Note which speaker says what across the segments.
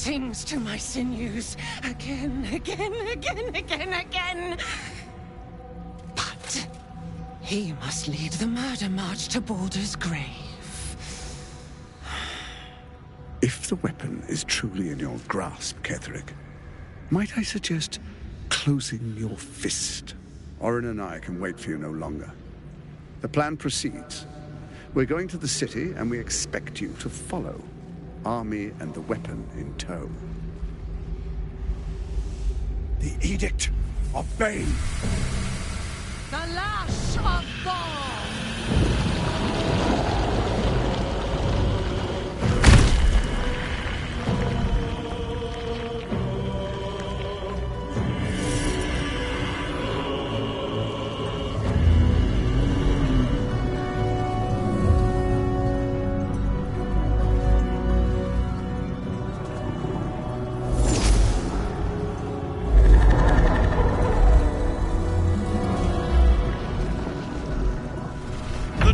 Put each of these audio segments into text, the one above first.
Speaker 1: sings to my sinews again, again, again, again, again. But he must lead the murder march to Baldur's grave.
Speaker 2: If the weapon is truly in your grasp, Ketheric, might I suggest closing your fist? Orin and I can wait for you no longer. The plan proceeds. We're going to the city, and we expect you to follow. Army and the weapon in tow.
Speaker 3: The Edict of Bane!
Speaker 1: The Lash of Bhaal!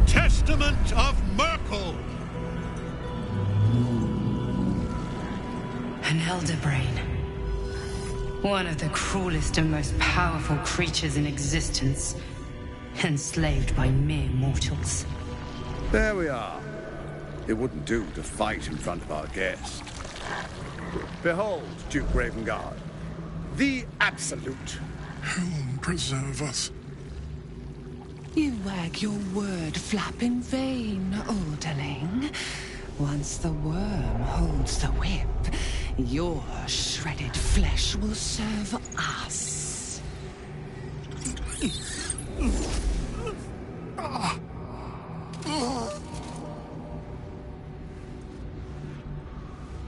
Speaker 4: Testament of Myrkul!
Speaker 5: An Elder Brain. One of the cruelest and most powerful creatures in existence. Enslaved by mere mortals.
Speaker 2: There we are. It wouldn't do to fight in front of our guest. Behold, Duke Ravengard. The Absolute.
Speaker 3: Helm preserve us.
Speaker 1: You wag your word flap in vain, Alderling. Once the worm holds the whip, your shredded flesh will serve us.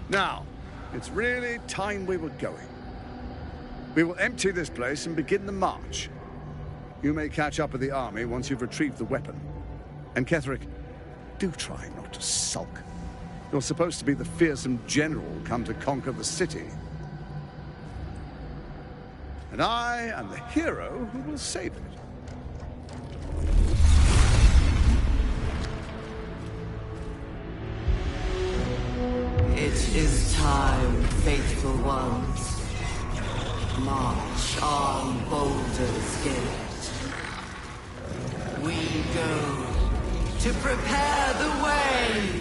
Speaker 2: Now, it's really time we were going. We will empty this place and begin the march. You may catch up with the army once you've retrieved the weapon. And Ketheric, do try not to sulk. You're supposed to be the fearsome general come to conquer the city. And I am the hero who will save it.
Speaker 6: It is time, faithful ones. March on Baldur's Gate. We go to prepare the way!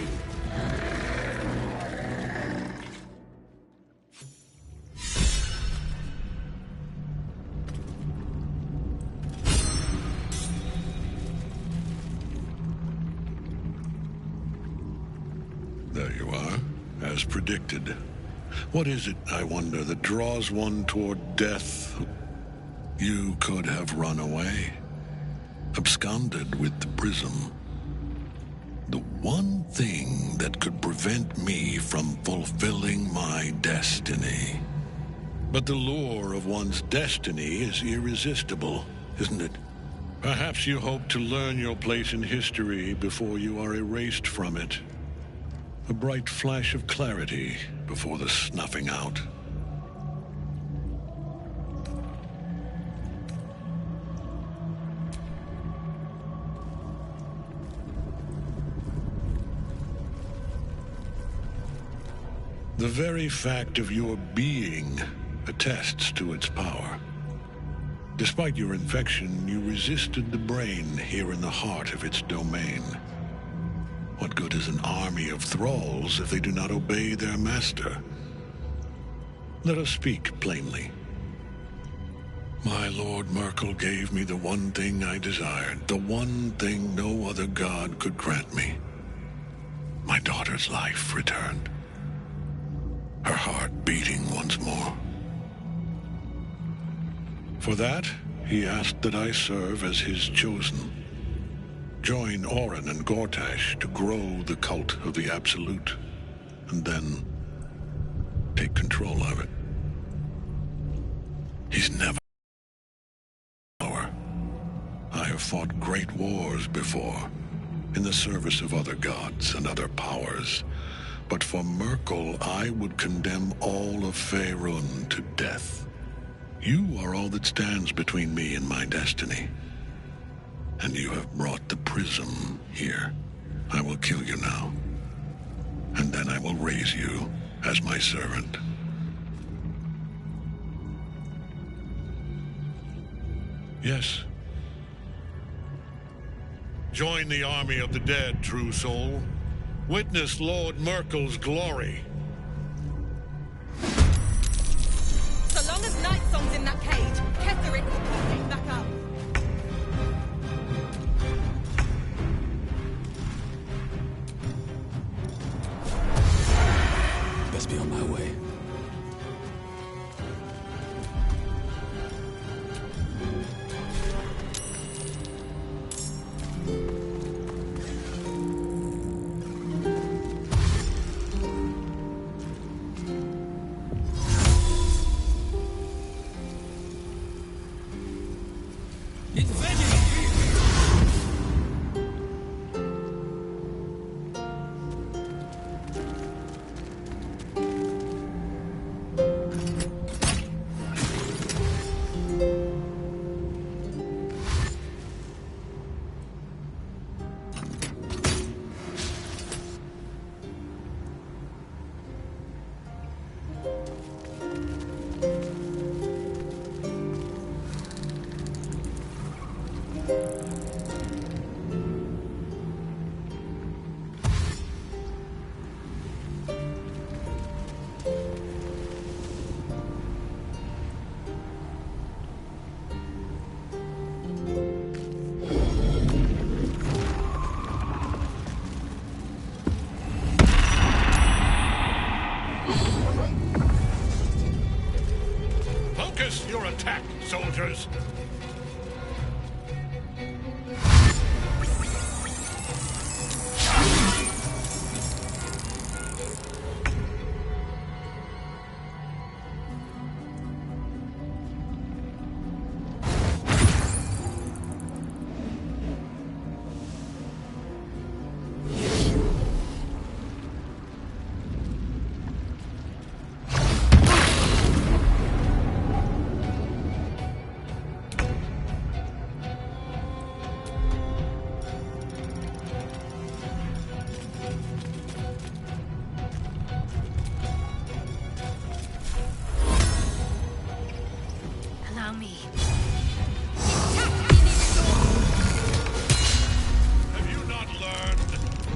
Speaker 4: There you are, as predicted. What is it, I wonder, that draws one toward death? You could have run away. Absconded with the prism. The one thing that could prevent me from fulfilling my destiny. But the lure of one's destiny is irresistible, isn't it? Perhaps you hope to learn your place in history before you are erased from it. A bright flash of clarity before the snuffing out. The very fact of your being attests to its power. Despite your infection, you resisted the brain here in the heart of its domain. What good is an army of thralls if they do not obey their master? Let us speak plainly. My Lord Myrkul gave me the one thing I desired, the one thing no other god could grant me. My daughter's life returned. Her heart beating once more. For that, he asked that I serve as his chosen. Join Orin and Gortash to grow the cult of the Absolute, and then take control of it. He's never power. I have fought great wars before, in the service of other gods and other powers. But for Myrkul, I would condemn all of Faerun to death. You are all that stands between me and my destiny. And you have brought the prism here. I will kill you now. And then I will raise you as my servant. Yes. Join the army of the dead, true soul. Witness Lord Merkel's glory.
Speaker 7: So long as Nightsong's in that cage, Ketheric will keep getting back up.
Speaker 8: Best be on my way.
Speaker 4: Focus your attack, soldiers!
Speaker 7: Allow me.
Speaker 4: Have you not learned?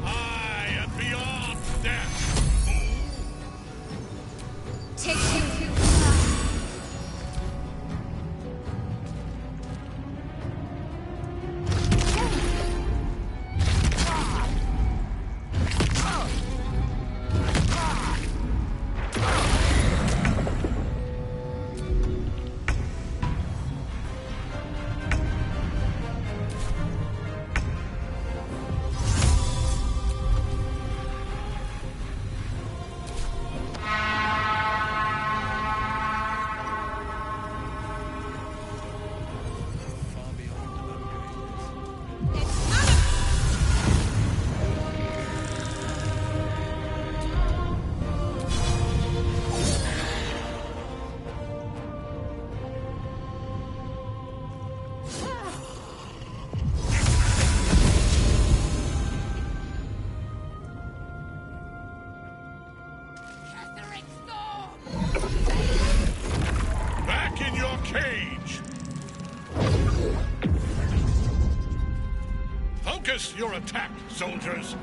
Speaker 4: I am beyond death!
Speaker 7: Take you.
Speaker 4: Back in your cage! Focus your attack, soldiers!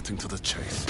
Speaker 8: cutting to the chase.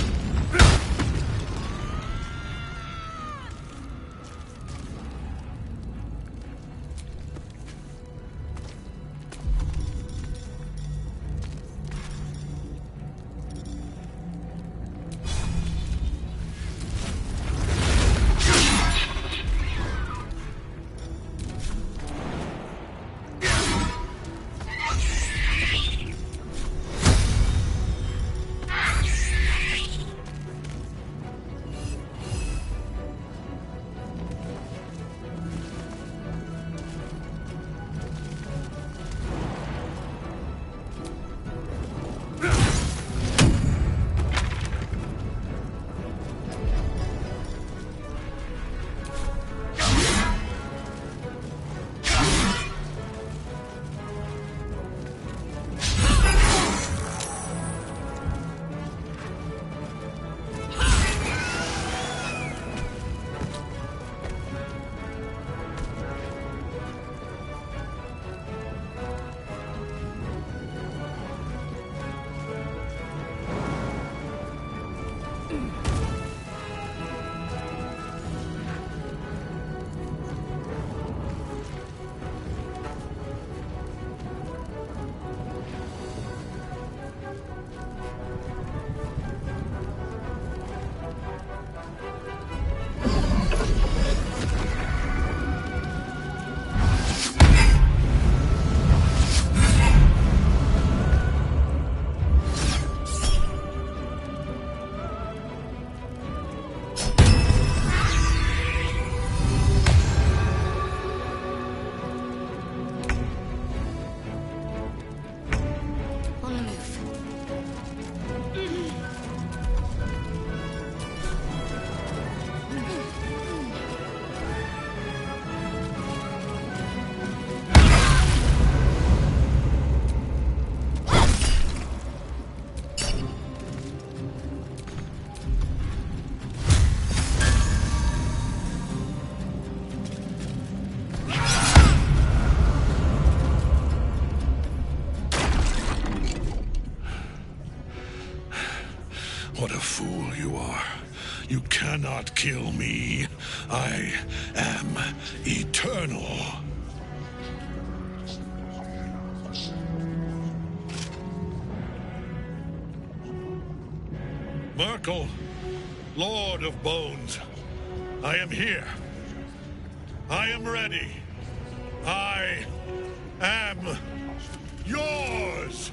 Speaker 4: What a fool you are. You cannot kill me. I am eternal. Myrkul, Lord of Bones, I am here. I am ready. I am yours.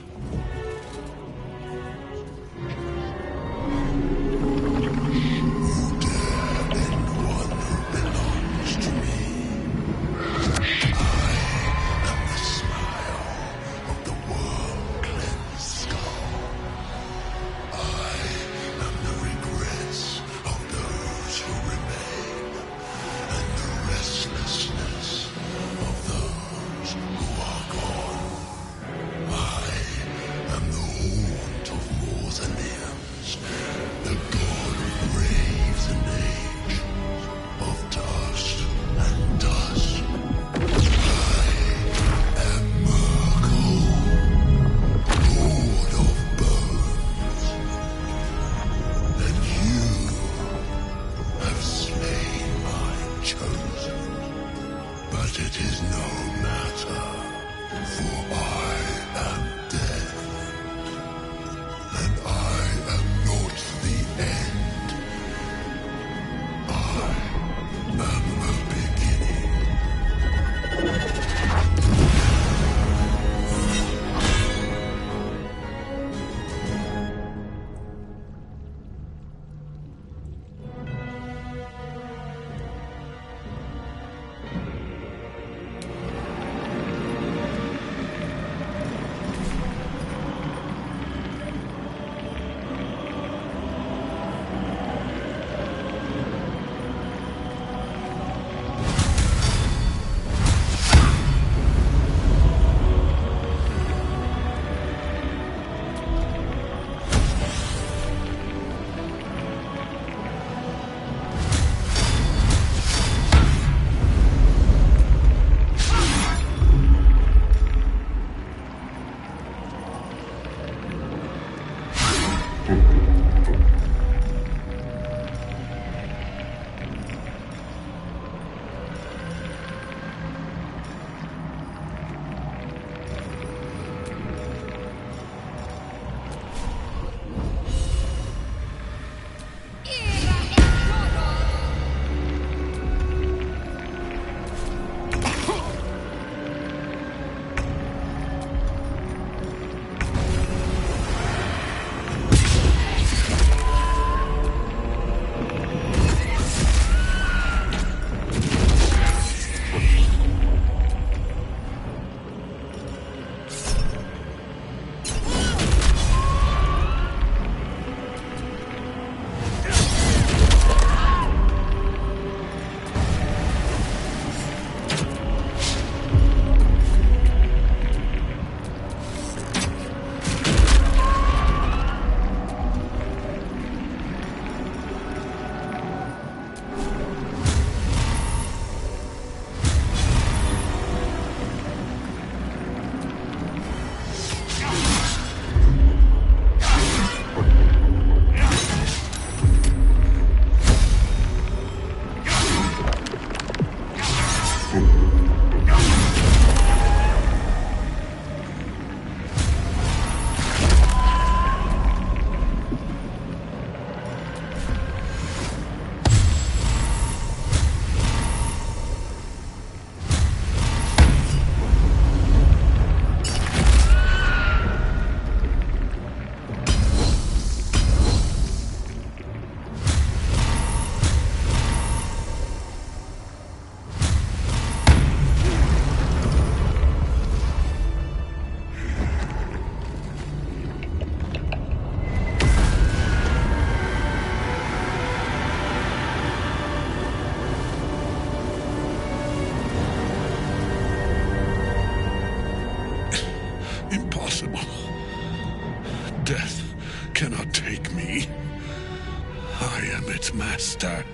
Speaker 4: cannot take me. I am its master.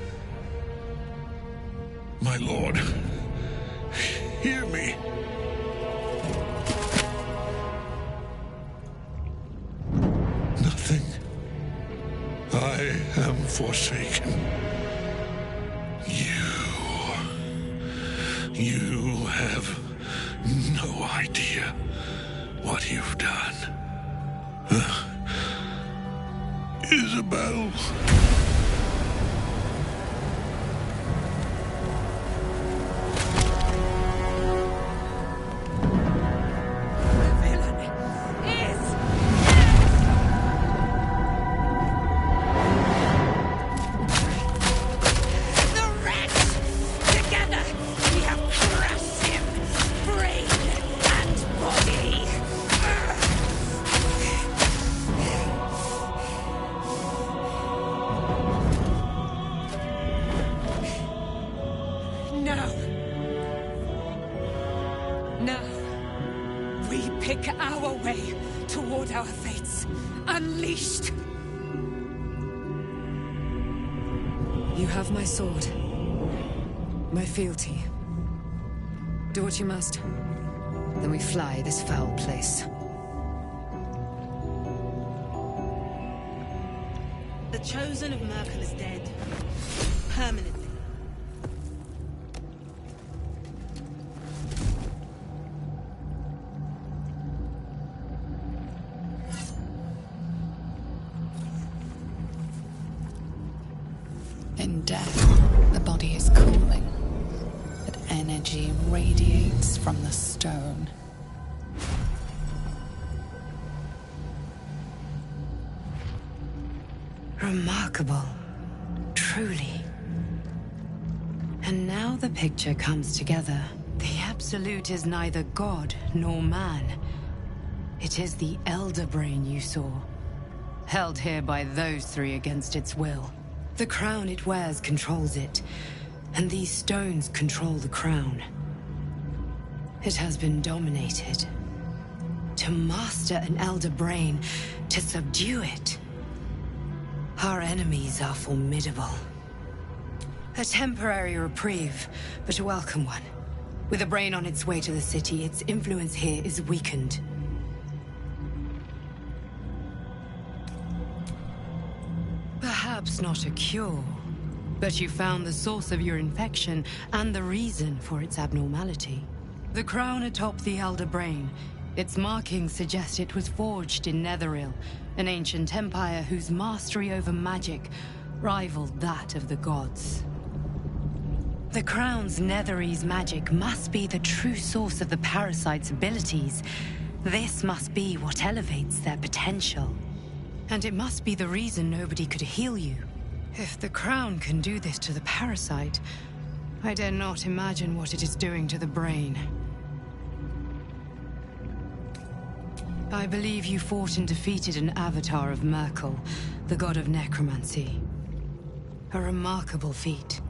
Speaker 4: My lord, hear me. Nothing. I am forsaken. You have no idea what you've done. Isabel.
Speaker 1: Our way toward our fates. Unleashed! You have my sword. My fealty. Do what you must. Then we fly this foul place.
Speaker 8: The Chosen of Myrkul is dead. Permanently.
Speaker 1: In death, the body is cooling, but energy radiates from the stone.
Speaker 5: Remarkable. Truly. And now the picture comes together. The Absolute is neither god nor man. It is the Elder Brain you saw, held here by those three against its will. The crown it wears controls it, and these stones control the crown. It has been dominated. To master an Elder Brain, to subdue it. Our enemies are formidable. A temporary reprieve, but a welcome one. With a brain on its way to the city, its influence here is weakened. Perhaps not a cure, but you found the source of your infection and the reason for its abnormality. The crown atop the Elder Brain. Its markings suggest it was forged in Netheril, an ancient empire whose mastery over magic rivaled that of the gods. The crown's Netherese magic must be the true source of the parasite's abilities. This must be what elevates their potential. And it must be the reason nobody could heal you. If the crown can do this to the parasite, I dare not imagine what it is doing to the brain. I believe you fought and defeated an avatar of Myrkul, the god of necromancy. A remarkable feat.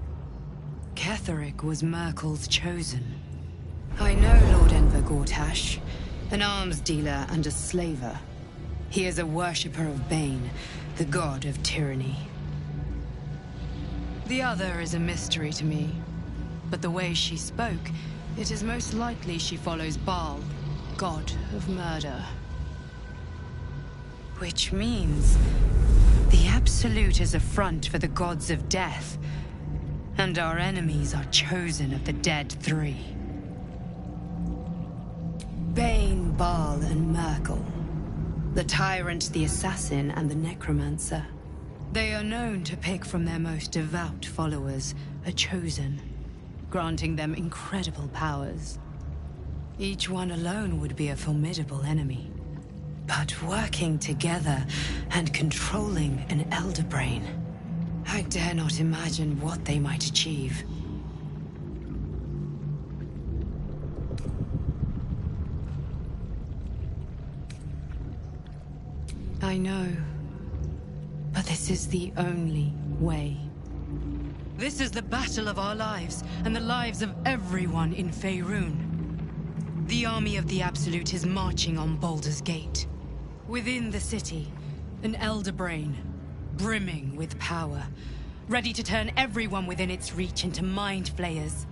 Speaker 5: Ketheric was Myrkul's chosen. I know Lord Enver Gortash, an arms dealer and a slaver. He is a worshipper of Bane, the god of tyranny. The other is a mystery to me, but the way she spoke, it is most likely she follows Baal, god of murder. Which means the Absolute is a front for the gods of death, and our enemies are chosen of the dead three. Bane, Baal, and Myrkul. The Tyrant, the Assassin, and the Necromancer. They are known to pick from their most devout followers a chosen, granting them incredible powers. Each one alone would be a formidable enemy. But working together and controlling an Elder Brain, I dare not imagine what they might achieve. I know, but this is the only way. This is the battle of our lives, and the lives of everyone in Faerun. The army of the Absolute is marching on Baldur's Gate. Within the city, An elder brain, brimming with power, ready to turn everyone within its reach into mind flayers.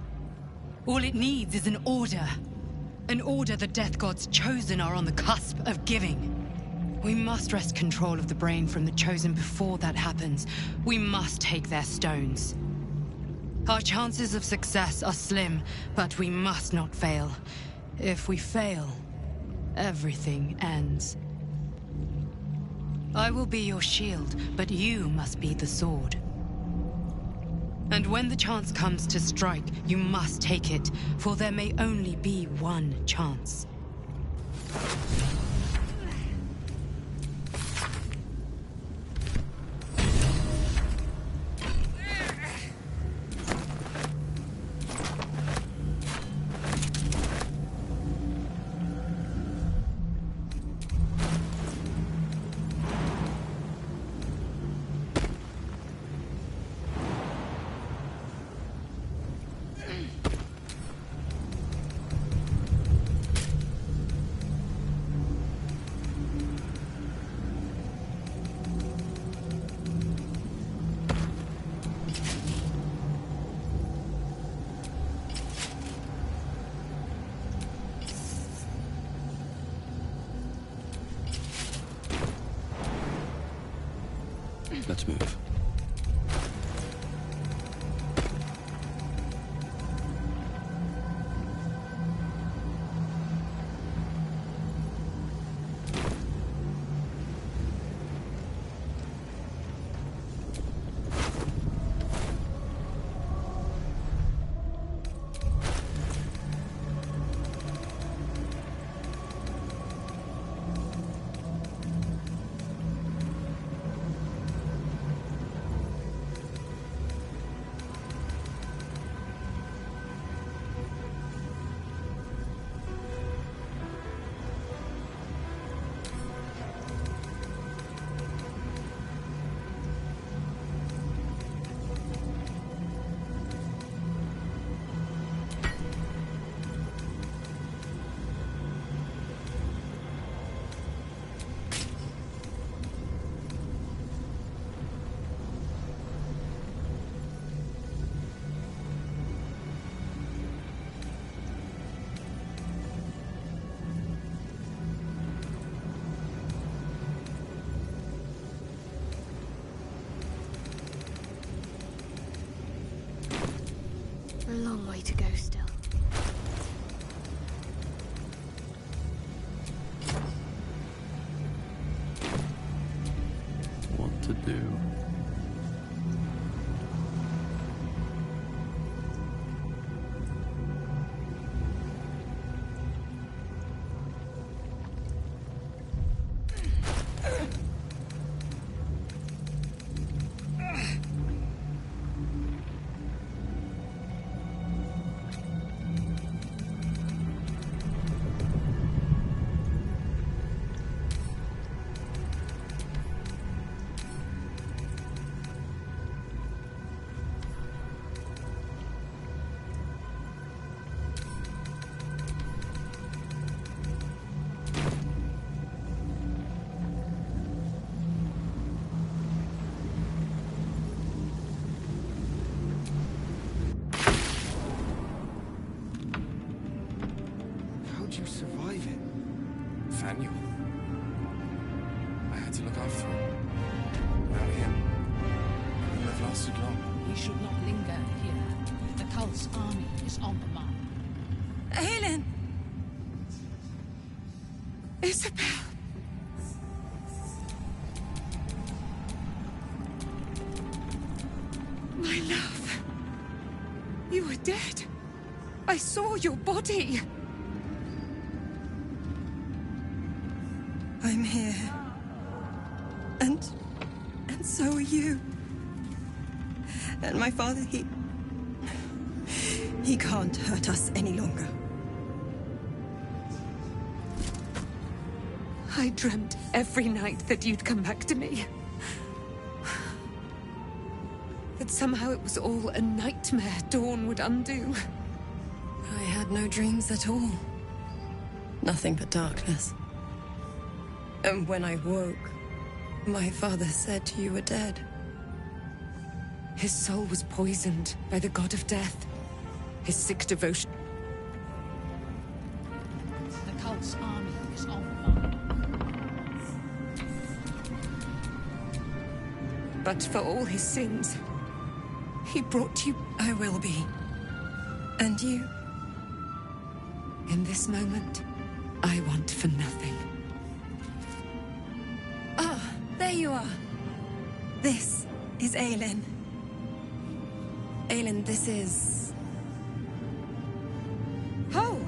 Speaker 5: All it needs is an order. An order the Death God's chosen are on the cusp of giving. We must wrest control of the brain from the Chosen before that happens. We must take their stones. Our chances of success are slim, but we must not fail. If we fail, everything ends. I will be your shield, but you must be the sword. And when the chance comes to strike, you must take it, for there may only be one chance.
Speaker 9: Let's move.
Speaker 10: A long way to go still.
Speaker 9: What to do?
Speaker 11: How'd you survive it? Faniel. I had to look after him. Without him, I wouldn't have lasted long.
Speaker 12: We should not linger here. The cult's army is on the mark.
Speaker 1: Helen! Isabel! My love. You were dead. I saw your body. I'm here. And so are you. And my father, he can't hurt us any longer. I dreamt every night that you'd come back to me. That somehow it was all a nightmare Dawn would undo.
Speaker 13: I had no dreams at all. Nothing but darkness. And when I woke, My father said you were dead.
Speaker 5: His soul was poisoned by the god of death. His sick devotion.
Speaker 12: The cult's army is on the march.
Speaker 5: But for all his sins, he brought you.
Speaker 13: I will be. And you?
Speaker 5: In this moment, I want for nothing.
Speaker 13: Ah, there you are. This is Aelin. Aelin, this is...
Speaker 5: Oh,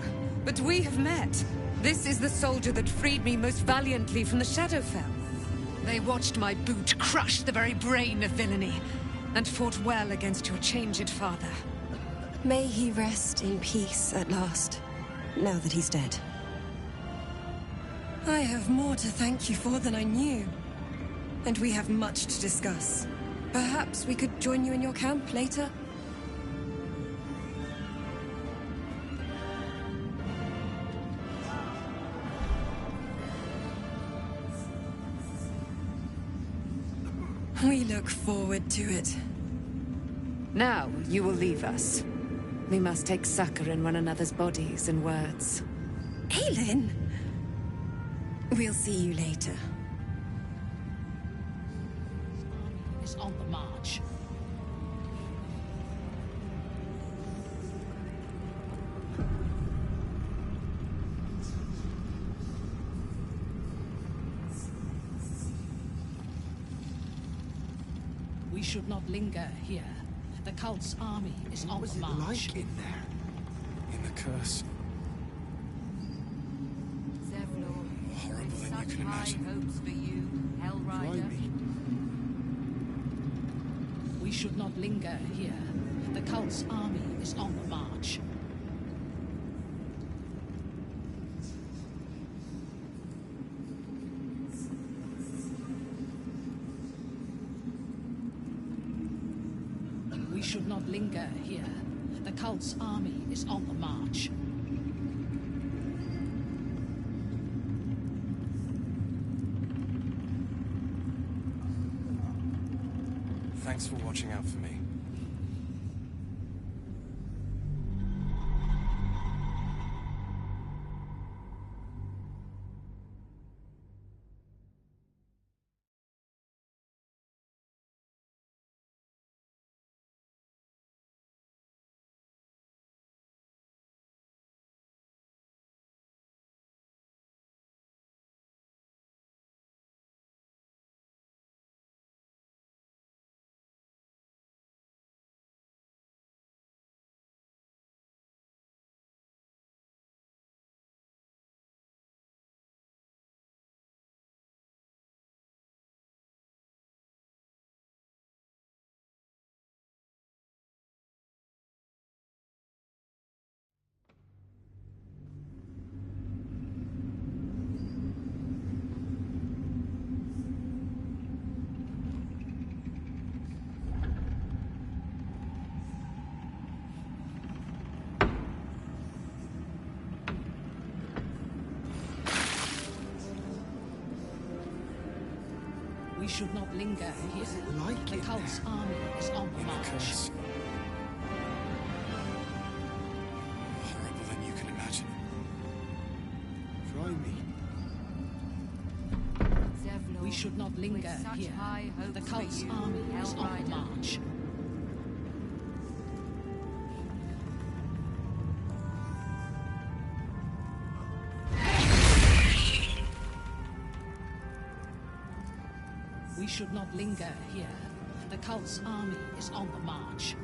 Speaker 5: but we have met. This is the soldier that freed me most valiantly from the Shadowfell. They watched my boot crush the very brain of villainy, and fought well against your changed father.
Speaker 13: May he rest in peace at last, now that he's dead. I have more to thank you for than I knew. And we have much to discuss. Perhaps we could join you in your camp later? We look forward to it.
Speaker 5: Now, you will leave us. We must take succor in one another's bodies and words.
Speaker 13: Aelin! We'll see you later.
Speaker 12: Is on the march. We should not linger here. The cult's army is on the march.
Speaker 11: What was it like in there? In the curse? More horrible than you can imagine.
Speaker 6: Hopes for you, Hellrider.
Speaker 12: We should not linger here. The cult's army is on the march. We should not linger here. The cult's army is on the march.
Speaker 11: Thanks for watching out for me.
Speaker 12: We should not linger here. The cult's army is on the march.
Speaker 11: Curse. More horrible than you can imagine.
Speaker 3: Try me.
Speaker 12: We should not linger here. The cult's army is on the march. We should not linger here. The cult's army is on the march.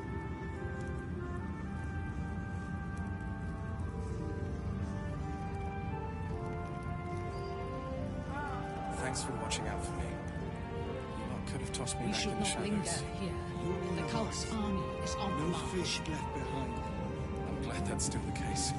Speaker 11: Thanks for watching out for me. You lot could have tossed me
Speaker 12: We
Speaker 11: back
Speaker 12: should
Speaker 11: in the
Speaker 12: not linger
Speaker 11: shadows.
Speaker 12: here. The cult's army is on the
Speaker 3: No
Speaker 12: march.
Speaker 3: fish left behind.
Speaker 11: I'm glad that's still the case.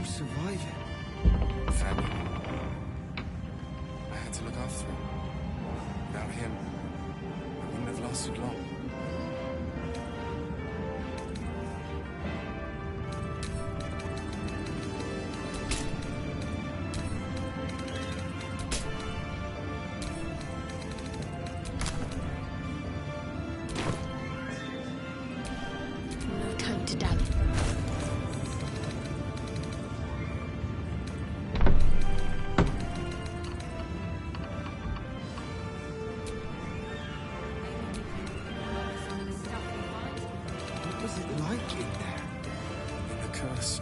Speaker 11: you survive it? Family. I had to look after him. Without him, I wouldn't have lasted long.
Speaker 10: No time to doubt.
Speaker 11: What was it like in there? In the curse.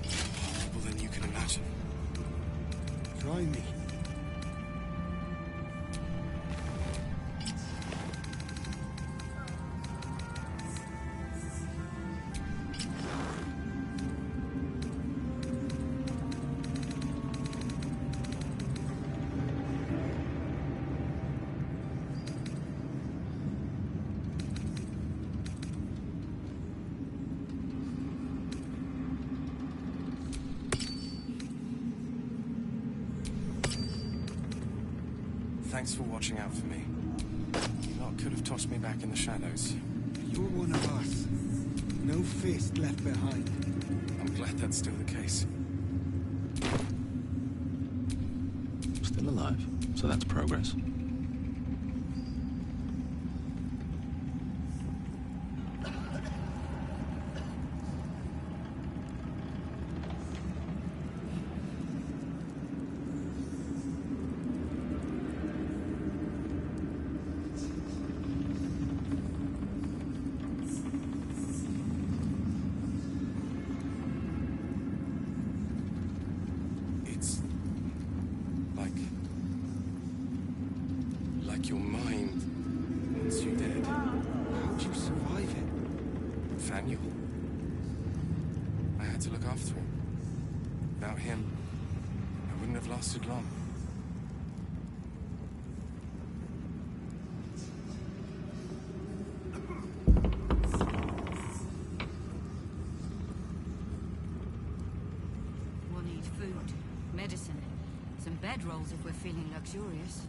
Speaker 11: Horrible than you can imagine.
Speaker 3: Try me.
Speaker 11: Thanks for watching out for me. You lot could have tossed me back in the shadows.
Speaker 3: You're one of us. No fist left behind.
Speaker 11: I'm glad that's still the case.
Speaker 9: Still alive, so that's progress.
Speaker 11: It's like your mind wants you dead.
Speaker 3: How'd you survive it?
Speaker 11: Faniel. I had to look after him. Without him, I wouldn't have lasted long.
Speaker 14: We'll need food, medicine, some bedrolls if we're feeling luxurious.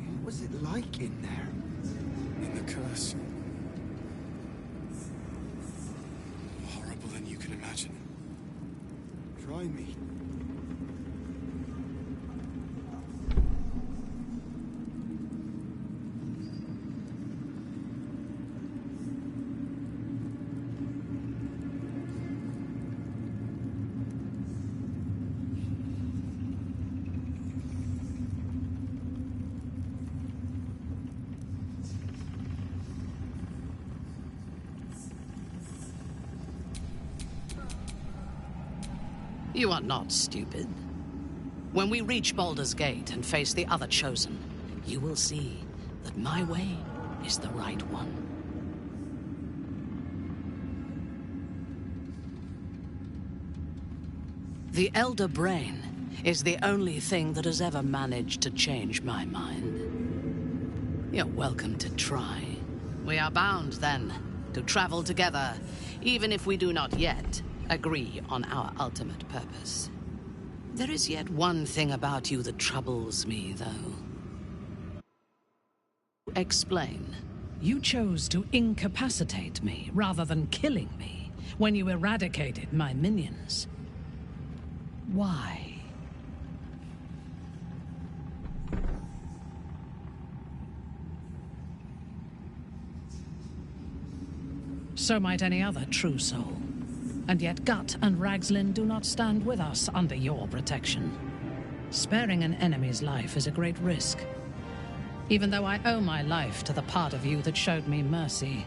Speaker 3: What was it like in there?
Speaker 11: In the curse. Horrible than you can imagine.
Speaker 3: Try me.
Speaker 12: You are not stupid. When we reach Baldur's Gate and face the other Chosen, you will see that my way is the right one. The Elder Brain is the only thing that has ever managed to change my mind. You're welcome to try. We are bound, then, to travel together, even if we do not yet agree on our ultimate purpose. There is yet one thing about you that troubles me, though. Explain.
Speaker 15: You chose to incapacitate me rather than killing me when you eradicated my minions. Why? So might any other true soul. And yet Gut and Ragzlin do not stand with us under your protection. Sparing an enemy's life is a great risk. Even though I owe my life to the part of you that showed me mercy,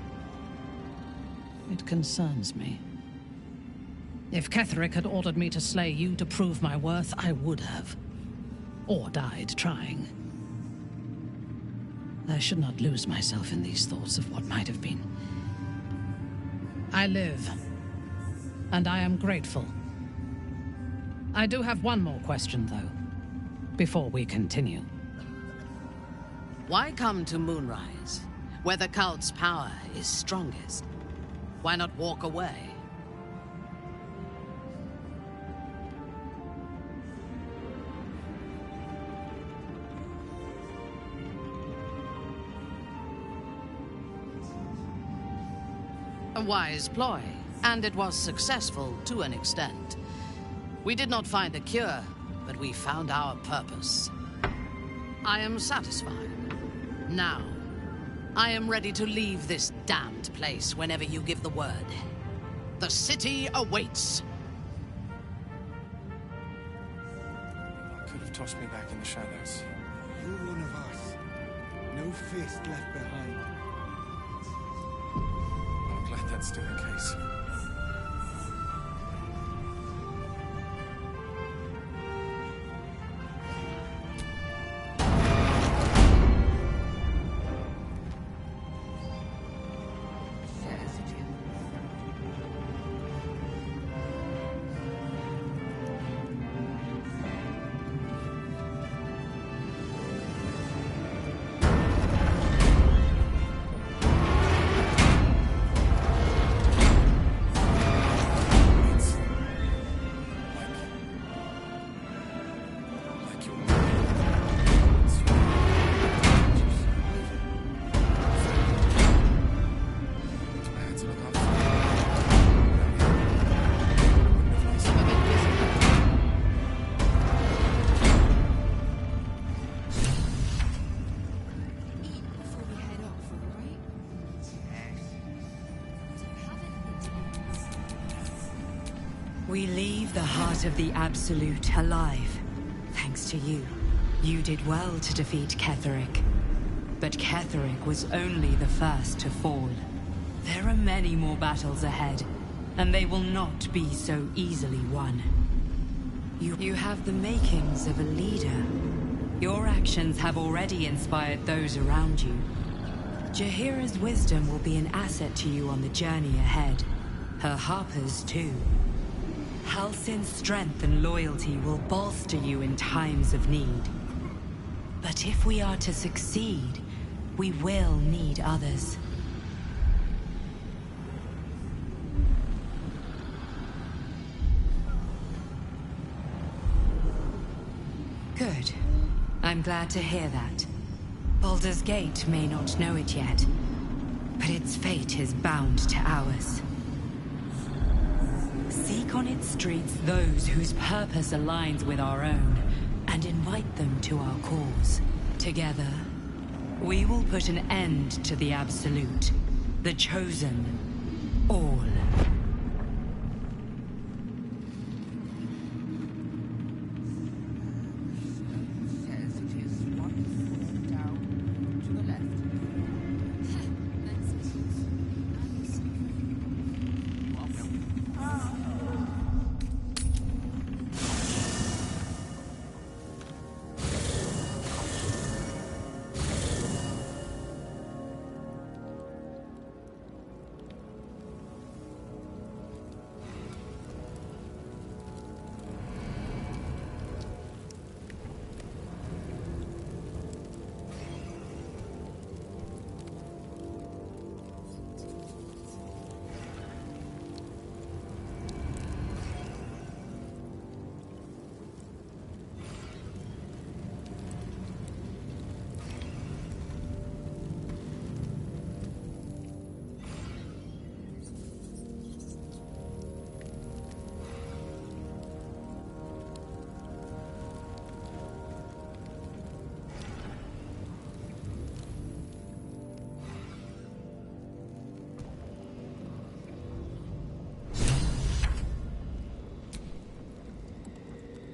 Speaker 15: it concerns me. If Ketheric had ordered me to slay you to prove my worth, I would have. Or died trying. I should not lose myself in these thoughts of what might have been. I live and I am grateful. I do have one more question, though, before we continue.
Speaker 12: Why come to Moonrise, where the cult's power is strongest? Why not walk away? A wise ploy, and it was successful to an extent. We did not find a cure, but we found our purpose. I am satisfied. Now, I am ready to leave this damned place whenever you give the word. The city awaits.
Speaker 11: Could have tossed me back in the shadows.
Speaker 3: You're one of us. No fist left behind.
Speaker 11: I'm glad that's still the case.
Speaker 5: We leave the heart of the Absolute alive, thanks to you. You did well to defeat Ketheric. But Ketheric was only the first to fall. There are many more battles ahead, and they will not be so easily won. You have the makings of a leader. Your actions have already inspired those around you. Jaheira's wisdom will be an asset to you on the journey ahead. Her Harper's too. Halsin's strength and loyalty will bolster you in times of need. But if we are to succeed, we will need others. Good. I'm glad to hear that. Baldur's Gate may not know it yet, but its fate is bound to ours. Seek on its streets those whose purpose aligns with our own, and invite them to our cause. Together, we will put an end to the Absolute, the Chosen, all.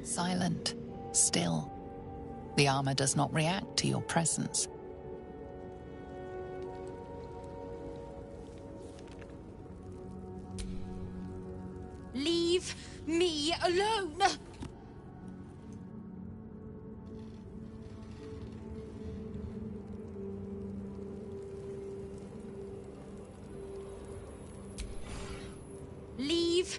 Speaker 16: Silent, still. The armor does not react to your presence.
Speaker 10: Leave me alone! Leave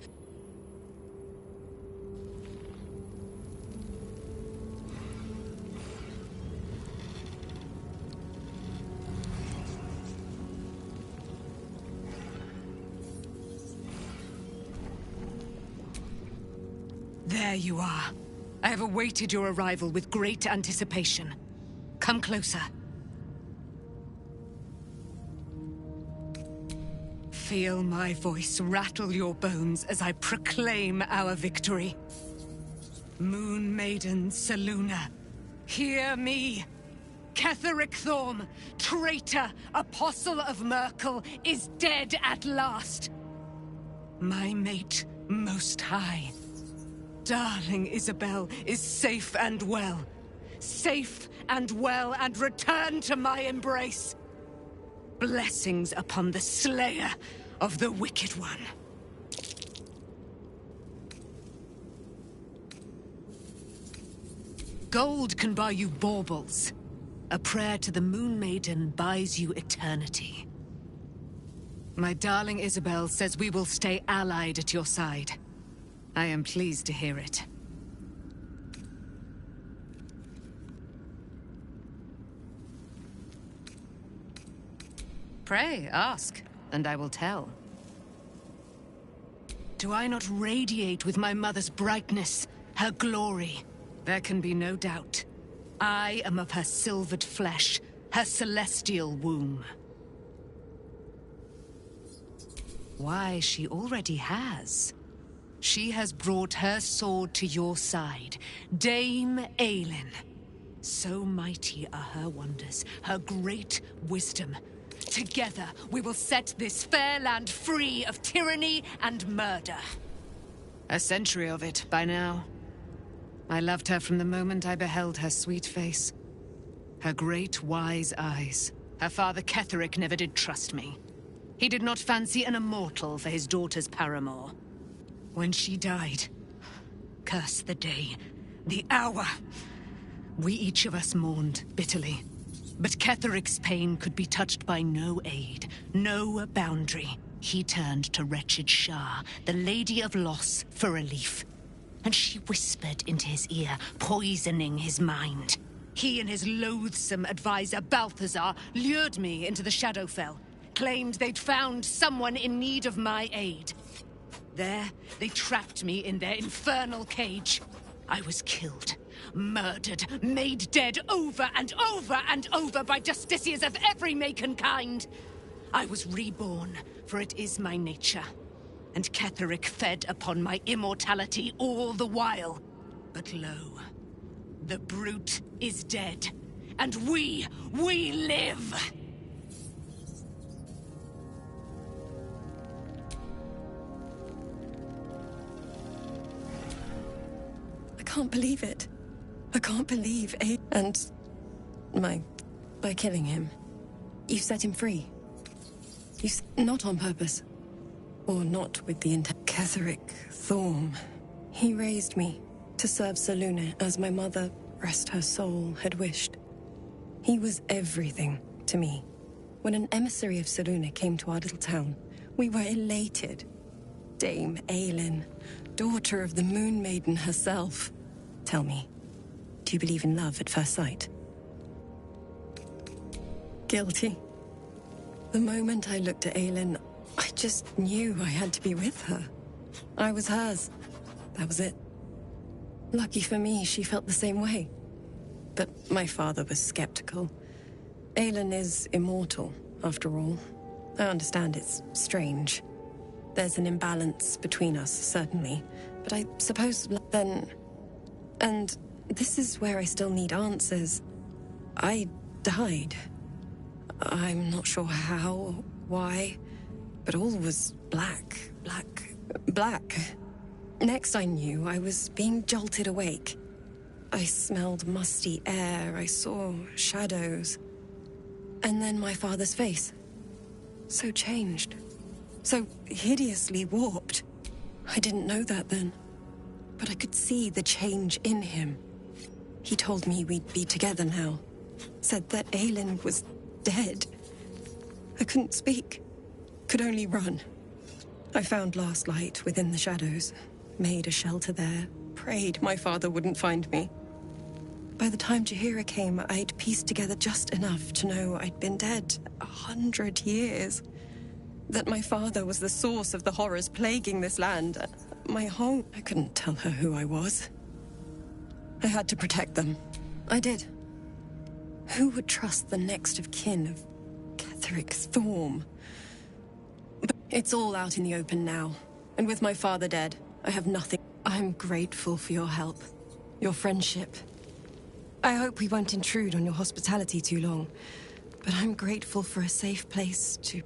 Speaker 17: There you are. I have awaited your arrival with great anticipation. Come closer. Feel my voice rattle your bones as I proclaim our victory. Moon Maiden Selûne, hear me! Ketheric Thorm, traitor, apostle of Myrkul, is dead at last. My mate, Most High. Darling Isabel is safe and well. Safe and well, and returned to my embrace. Blessings upon the slayer of the Wicked One. Gold can buy you baubles. A prayer to the Moon Maiden buys you eternity. My darling Isabel says we will stay allied at your side. I am pleased to hear it. Pray, ask, and I will tell. Do I not radiate with my mother's brightness, her glory? There can be no doubt. I am of her silvered flesh, her celestial womb. Why, she already has. She has brought her sword to your side, Dame Aylin. So mighty are her wonders, her great wisdom. Together, we will set this fair land free of tyranny and murder. A century of it by now. I loved her from the moment I beheld her sweet face. Her great, wise eyes. Her father Ketheric never did trust me. He did not fancy an immortal for his daughter's paramour. When she died, curse the day, the hour. We each of us mourned bitterly. But Ketheric's pain could be touched by no aid, no boundary. He turned to wretched Shah, the Lady of Loss, for relief. And she whispered into his ear, poisoning his mind. He and his loathsome advisor, Balthazar, lured me into the Shadowfell, claimed they'd found someone in need of my aid. There, they trapped me in their infernal cage. I was killed, murdered, made dead over and over and over by justiciars of every make and kind. I was reborn, for it is my nature. And Ketheric fed upon my immortality all the while. But lo, the brute is dead, and we live!
Speaker 13: I can't believe it. I can't believe it. And by killing him, you set him free. Not on purpose. Or not with the intent. Ketheric Thorm. He raised me to serve Selûne as my mother, rest her soul, had wished. He was everything to me. When an emissary of Selûne came to our little town, we were elated. Dame Aylin, daughter of the Moon Maiden herself. Tell me, do you believe in love at first sight? Guilty. The moment I looked at Aylin, I just knew I had to be with her. I was hers. That was it. Lucky for me, she felt the same way. But my father was skeptical. Aylin is immortal, after all. I understand it's strange. There's an imbalance between us, certainly. But I suppose then... And this is where I still need answers. I died. I'm not sure how, why... But all was black. Next I knew, I was being jolted awake. I smelled musty air, I saw shadows. And then my father's face. So changed. So hideously warped. I didn't know that then. But I could see the change in him. He told me we'd be together now. Said that Aylin was dead. I couldn't speak. Could only run. I found last light within the shadows, made a shelter there, prayed my father wouldn't find me. By the time Jaheira came, I'd pieced together just enough to know I'd been dead 100 years. That my father was the source of the horrors plaguing this land. my home. I couldn't tell her who I was. I had to protect them. I did. Who would trust the next of kin of Ketheric Thorm? But it's all out in the open now. And with my father dead, I have nothing. I'm grateful for your help. Your friendship. I hope we won't intrude on your hospitality too long. But I'm grateful for a safe place to...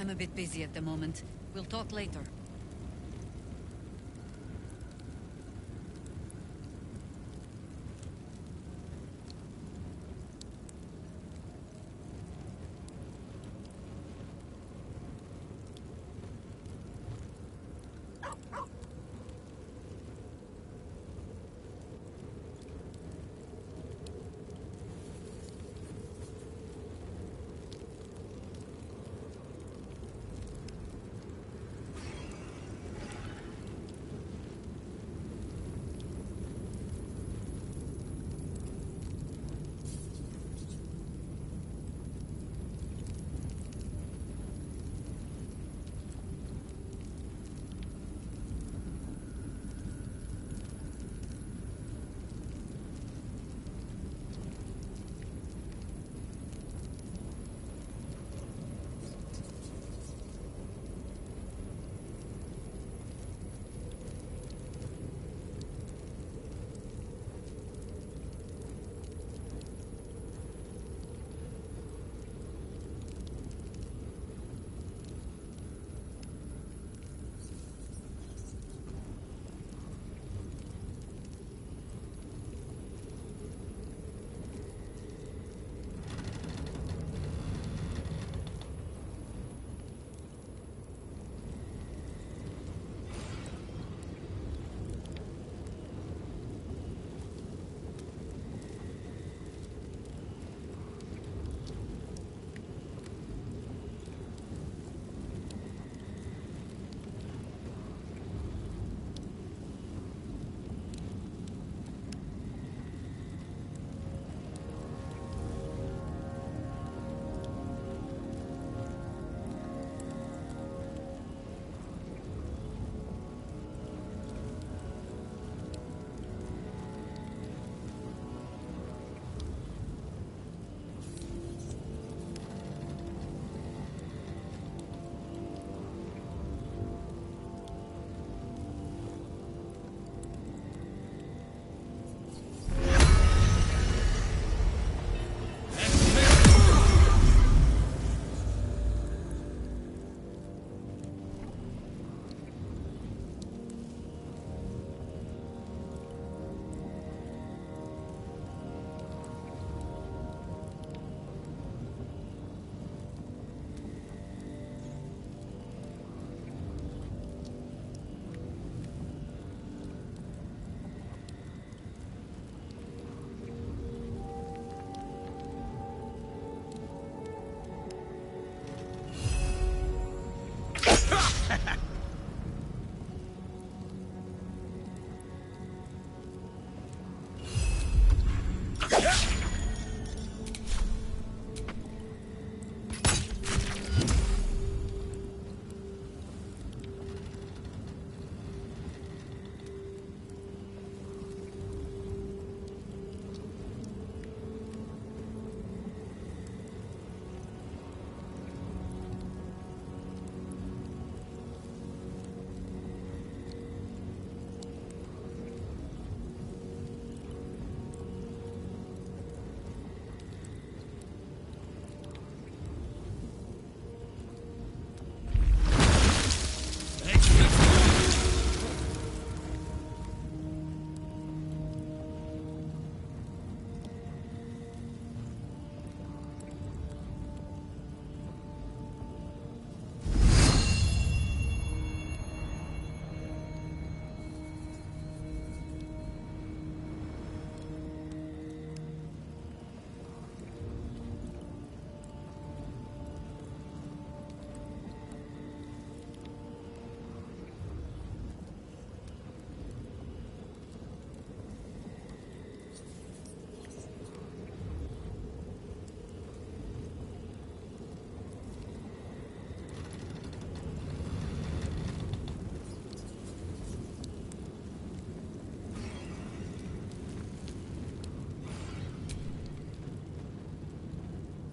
Speaker 14: I'm a bit busy at the moment. We'll talk later.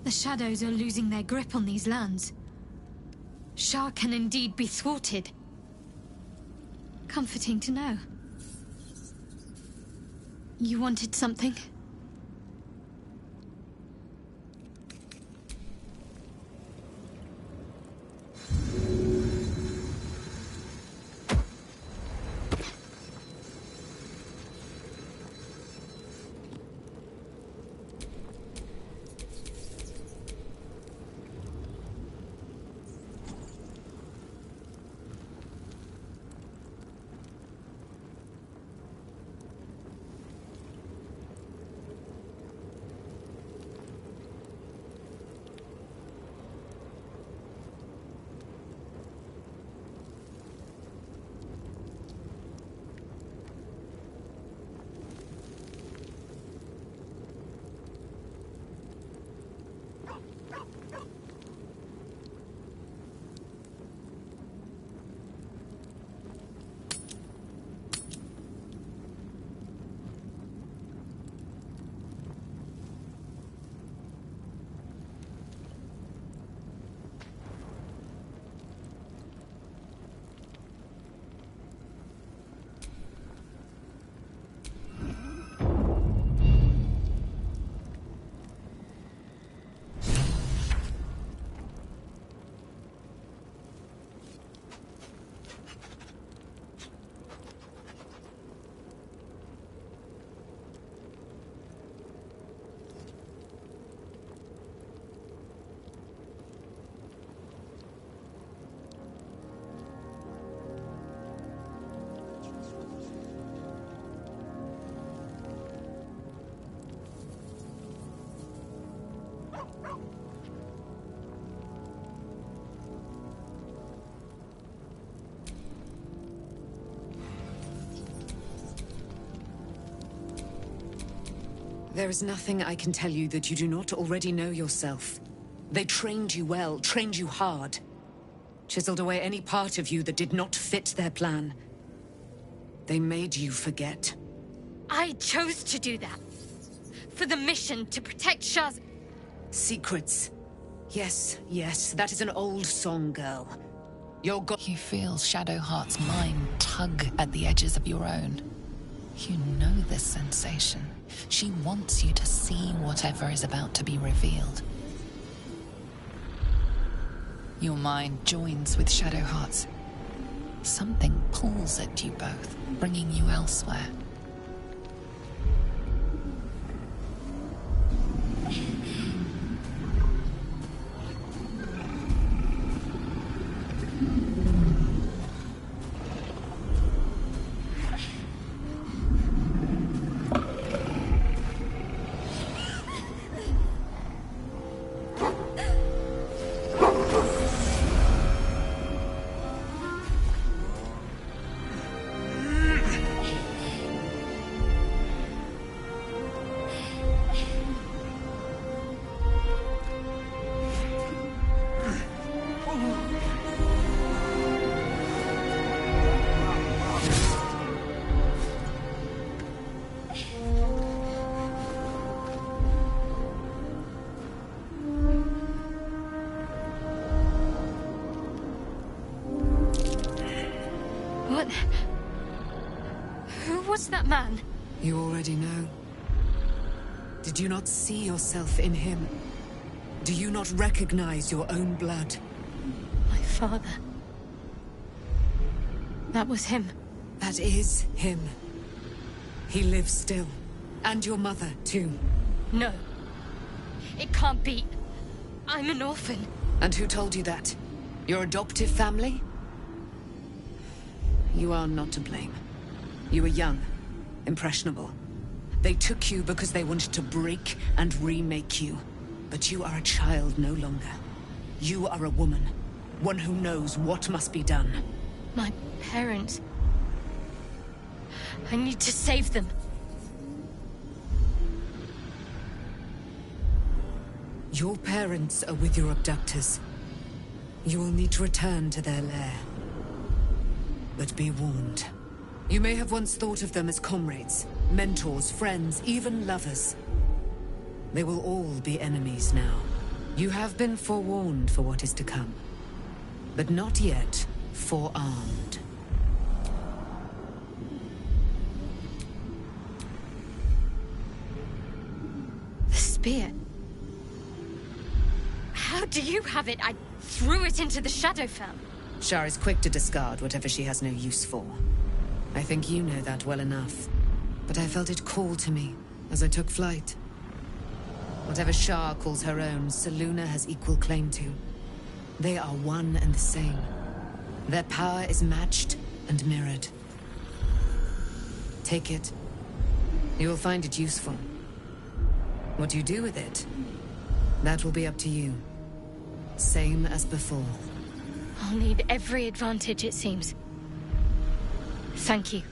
Speaker 18: The Shadows are losing their grip on these lands. Shah can indeed be thwarted. Comforting to know. You wanted something?
Speaker 17: There is nothing I can tell you that you do not already know yourself. They trained you well, trained you hard. Chiseled away any part of you that did not fit their plan. They made you forget.
Speaker 18: I chose to do that. For the mission to protect Shah's...
Speaker 17: Secrets. Yes, yes, that is an old song, girl. Your god...
Speaker 16: You feel Shadowheart's mind tug at the edges of your own. You know this sensation. She wants you to see whatever is about to be revealed. Your mind joins with Shadowheart's. Something pulls at you both, bringing you elsewhere.
Speaker 18: What? Who was that man?
Speaker 17: You already know. Did you not see yourself in him? Do you not recognize your own blood?
Speaker 18: My father. That was him.
Speaker 17: That is him. He lives still. And your mother, too.
Speaker 18: No. It can't be. I'm an orphan.
Speaker 17: And who told you that? Your adoptive family? You are not to blame. You were young, impressionable. They took you because they wanted to break and remake you. But you are a child no longer. You are a woman. One who knows what must be done.
Speaker 18: My parents... I need to save them.
Speaker 17: Your parents are with your abductors. You will need to return to their lair. But be warned. You may have once thought of them as comrades, mentors, friends, even lovers. They will all be enemies now. You have been forewarned for what is to come, but not yet forearmed.
Speaker 18: The spear. How do you have it? I threw it into the Shadowfell.
Speaker 17: Shar is quick to discard whatever she has no use for. I think you know that well enough. But I felt it call to me as I took flight. Whatever Shar calls her own, Selûne has equal claim to. They are one and the same. Their power is matched and mirrored. Take it. You will find it useful. What you do with it, that will be up to you. Same as before.
Speaker 18: I'll need every advantage, it seems. Thank you.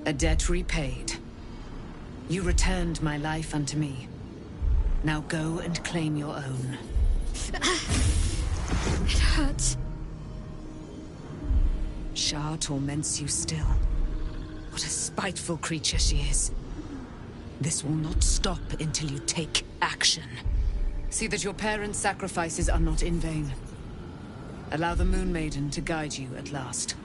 Speaker 17: A debt repaid. You returned my life unto me. Now go and claim your own.
Speaker 18: It hurts.
Speaker 17: Shar torments you still. What a spiteful creature she is. This will not stop until you take action. See that your parents' sacrifices are not in vain. Allow the Moon Maiden to guide you at last.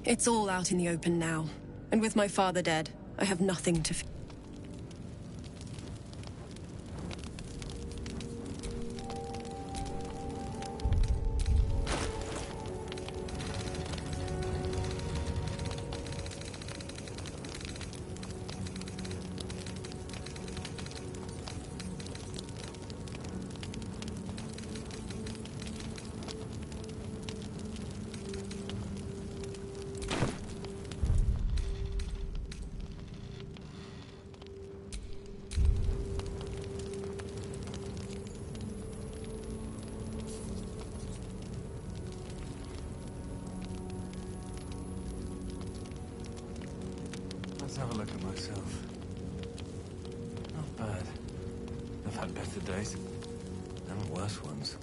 Speaker 13: It's all out in the open now. And with my father dead, I have nothing to fear.
Speaker 11: Let's have a look at myself. Not bad. I've had better days. And worse ones.